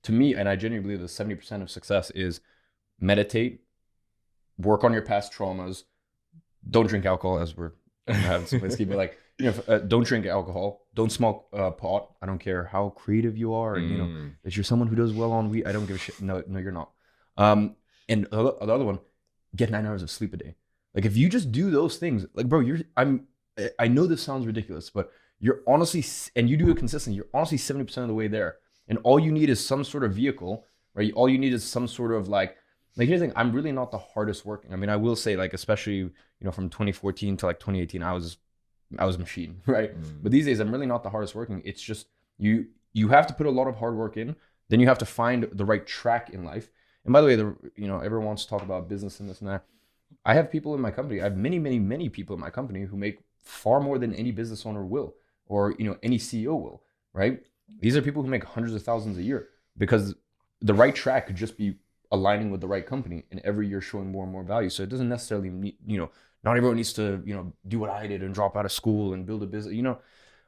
to me, and I genuinely believe that 70% of success is meditate, work on your past traumas, don't drink alcohol as we're having some whiskey, but like, don't drink alcohol, don't smoke pot. I don't care how creative you are, and if you're someone who does well on weed, I don't give a shit. No, no, you're not. And the other one, get 9 hours of sleep a day. Like if you just do those things, like bro, I know this sounds ridiculous, but you're honestly, and you do it consistently, you're honestly 70% of the way there. And all you need is some sort of vehicle, right? All you need is some sort of like here's the thing, I'm really not the hardest working. I mean, I will say like, especially, from 2014 to like 2018, I was a machine, right? But these days I'm really not the hardest working. It's just, you have to put a lot of hard work in, then you have to find the right track in life. And by the way, everyone wants to talk about business and this and that. I have people in my company. I have many, many, many people in my company who make far more than any business owner will, or any CEO will, right? These are people who make hundreds of thousands a year because the right track could just be aligning with the right company and every year showing more and more value. So it doesn't necessarily need, not everyone needs to, do what I did and drop out of school and build a business,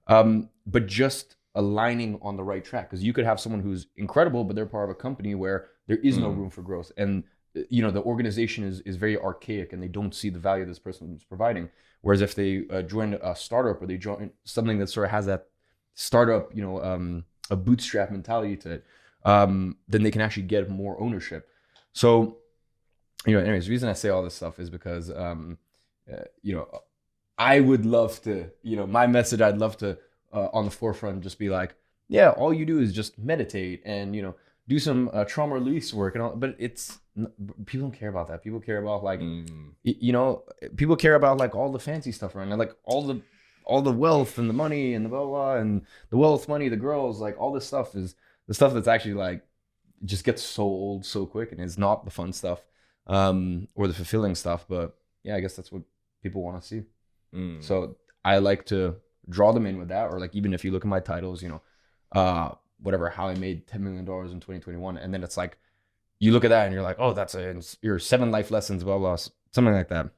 but just aligning on the right track. Because you could have someone who's incredible, but they're part of a company where there is no room for growth. And, the organization is very archaic and they don't see the value this person is providing. Whereas if they join a startup or they join something that sort of has that startup, a bootstrap mentality to it, then they can actually get more ownership. So, anyways, the reason I say all this stuff is because, I would love to, my message, I'd love to, on the forefront, just be like, yeah, all you do is just meditate and, do some trauma release work and all, but people don't care about that. People care about like, people care about like all the fancy stuff around and like all the wealth and the money and the blah, blah, and the wealth, money, the girls, like all this stuff is the stuff that's actually like, just gets so old so quick, and it's not the fun stuff, or the fulfilling stuff. But yeah, I guess that's what people want to see. So I like to draw them in with that, or like, even if you look at my titles, whatever, how I made $10 million in 2021. And then it's like, you look at that and you're like, oh, that's your 7 life lessons, blah, blah, something like that. And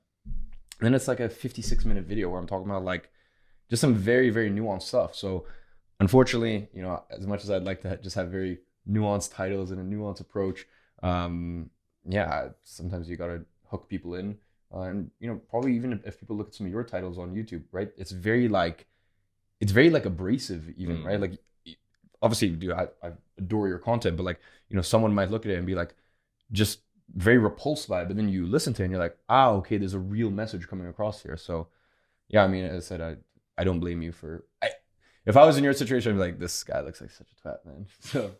then it's like a 56-minute video where I'm talking about like just some very, very nuanced stuff. So unfortunately, as much as I'd like to just have very nuanced titles and a nuanced approach, yeah, sometimes you got to hook people in. And, probably even if people look at some of your titles on YouTube, right? It's very abrasive even, right? Like, obviously, dude, I adore your content, but like, someone might look at it and be like, just very repulsed by it. But then you listen to it and you're like, okay, there's a real message coming across here. So yeah, I mean, as I said, I don't blame you if I was in your situation, I'd be like, this guy looks like such a twat, man. So